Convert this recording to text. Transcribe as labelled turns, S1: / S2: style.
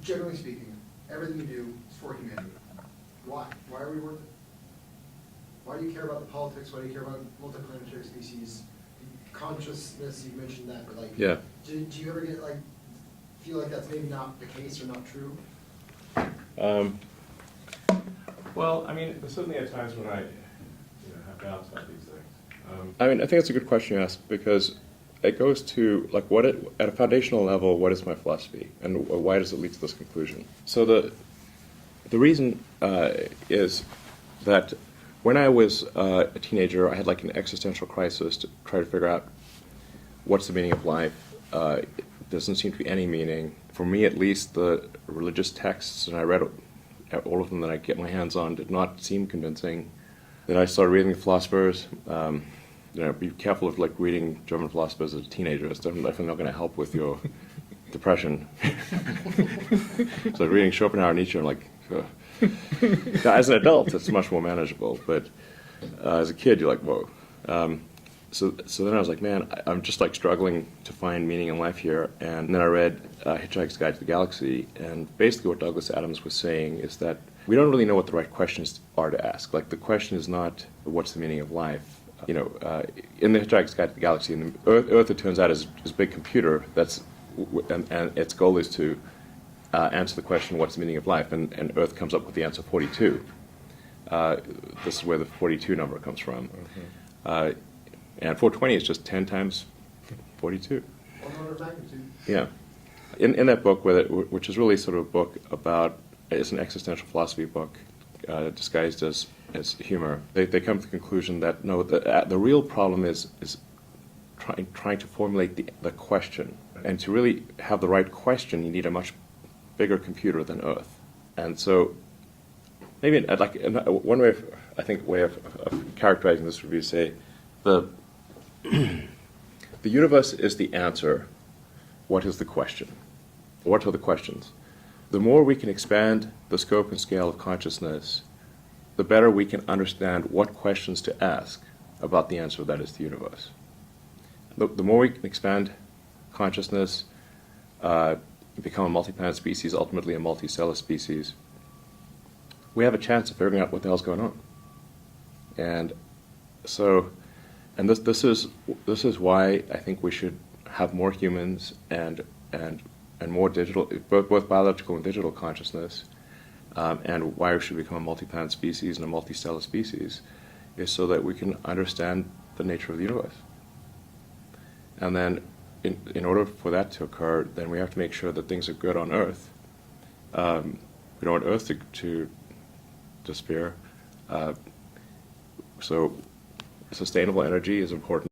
S1: generally speaking, everything you do is for humanity. Why? Why are we worth it? Why do you care about the politics? Why do you care about multiplanetary species? Consciousness, you mentioned that, but like,
S2: yeah.
S1: do you ever get like, feel like that's maybe not the case or not true?
S3: Well, I mean, there's certainly at times when I have doubts about these things.
S2: I mean, I think it's a good question you ask, because it goes to, like, at a foundational level, what is my philosophy, and why does it lead to this conclusion? So the reason is that when I was a teenager, I had like an existential crisis to try to figure out what's the meaning of life. There doesn't seem to be any meaning. For me, at least, the religious texts, and I read all of them that I get my hands on, did not seem convincing. Then I started reading the philosophers. Be careful of like reading German philosophers as a teenager. It's definitely not going to help with your depression. So reading Schopenhauer and Nietzsche, I'm like, ugh. Now, as an adult, it's much more manageable, but as a kid, you're like, whoa. So then I was like, man, I'm just like struggling to find meaning in life here. And then I read Hitchhiker's Guide to the Galaxy, and basically what Douglas Adams was saying is that we don't really know what the right questions are to ask. Like, the question is not what's the meaning of life. In the Hitchhiker's Guide to the Galaxy, and Earth, it turns out, is a big computer and its goal is to answer the question, what's the meaning of life? And Earth comes up with the answer 42. This is where the 42 number comes from. And 420 is just 10 times 42.
S1: 100 magnitude.
S2: Yeah. In that book, which is really sort of a book about, it's an existential philosophy book disguised as humor, they come to the conclusion that no, the real problem is trying to formulate the question. And to really have the right question, you need a much bigger computer than Earth. And so maybe one way of characterizing this would be to say the universe is the answer. What is the question? What are the questions? The more we can expand the scope and scale of consciousness, the better we can understand what questions to ask about the answer that is the universe. The more we can expand consciousness, become a multi-planet species, ultimately a multicellular species, we have a chance of figuring out what the hell's going on. And so, this is why I think we should have more humans and more digital, both biological and digital consciousness, and why we should become a multi-planet species and a multicellular species, is so that we can understand the nature of the universe. And then, in order for that to occur, then we have to make sure that things are good on Earth. We don't want Earth to disappear. So sustainable energy is important.